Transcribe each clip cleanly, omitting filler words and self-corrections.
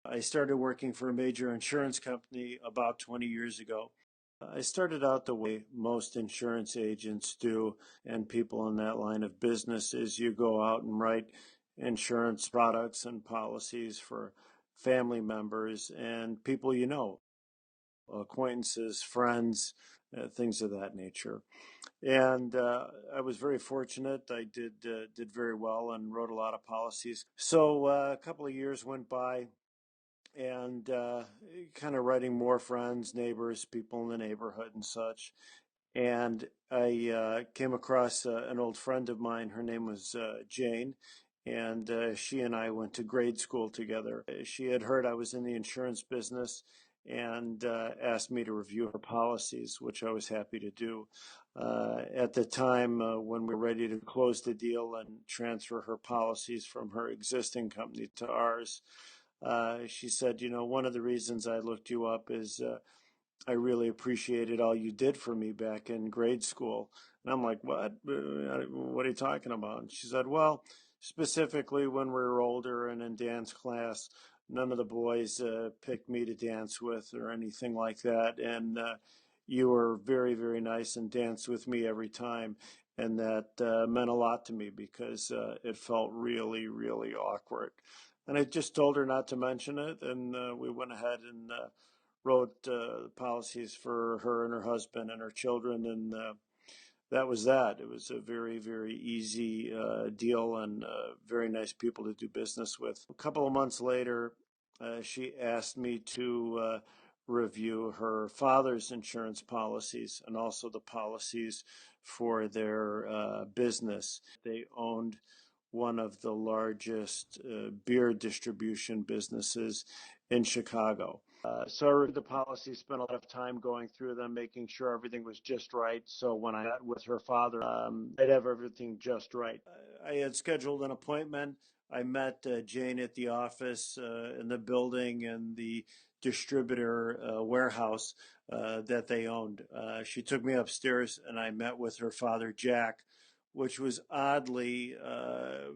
I started working for a major insurance company about 20 years ago. I started out the way most insurance agents do, and people in that line of business is you go out and write insurance products and policies for family members and people you know, acquaintances, friends, things of that nature. And I was very fortunate. I did very well and wrote a lot of policies. So a couple of years went by, and kind of writing more friends, neighbors, people in the neighborhood and such. And I came across an old friend of mine. Her name was Jane, and she and I went to grade school together. She had heard I was in the insurance business and asked me to review her policies, which I was happy to do. At the time when we were ready to close the deal and transfer her policies from her existing company to ours, she said, one of the reasons I looked you up is I really appreciated all you did for me back in grade school. And I'm like, what? What are you talking about? And she said, well, specifically when we were older and in dance class, none of the boys picked me to dance with or anything like that. And you were very, very nice and danced with me every time. And that meant a lot to me because it felt really, really awkward. And I just told her not to mention it. And we went ahead and wrote policies for her and her husband and her children, and that was that. It was a very, very easy deal and very nice people to do business with. A couple of months later, she asked me to review her father's insurance policies and also the policies for their business. They owned one of the largest beer distribution businesses in Chicago. So I read the policy, spent a lot of time going through them, making sure everything was just right. So when I met with her father, I'd have everything just right. I had scheduled an appointment. I met Jane at the office in the building and the distributor warehouse that they owned. She took me upstairs and I met with her father, Jack, which was oddly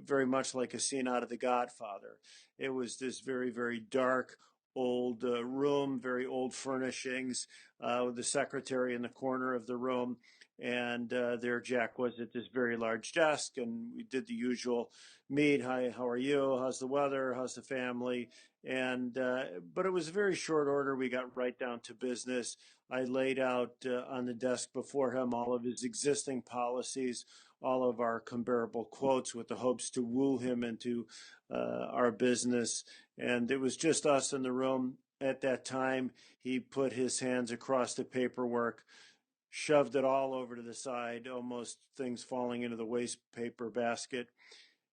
very much like a scene out of The Godfather. It was this very, very dark, old room, very old furnishings, with the secretary in the corner of the room. And there Jack was at this very large desk, and we did the usual meet. Hi, how are you? How's the weather? How's the family? And but it was a very short order. We got right down to business. I laid out on the desk before him all of his existing policies, all of our comparable quotes with the hopes to woo him into our business. And it was just us in the room at that time. He put his hands across the paperwork, shoved it all over to the side, almost things falling into the waste paper basket.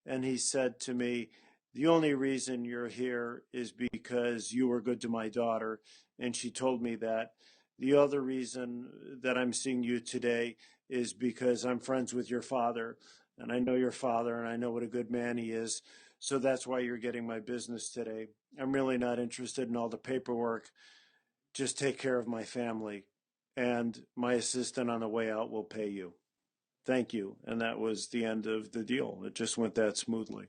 And he said to me, the only reason you're here is because you were good to my daughter. And she told me that. The other reason that I'm seeing you today is because I'm friends with your father. And I know your father and I know what a good man he is. So that's why you're getting my business today. I'm really not interested in all the paperwork. Just take care of my family. And my assistant on the way out will pay you. Thank you. And that was the end of the deal. It just went that smoothly.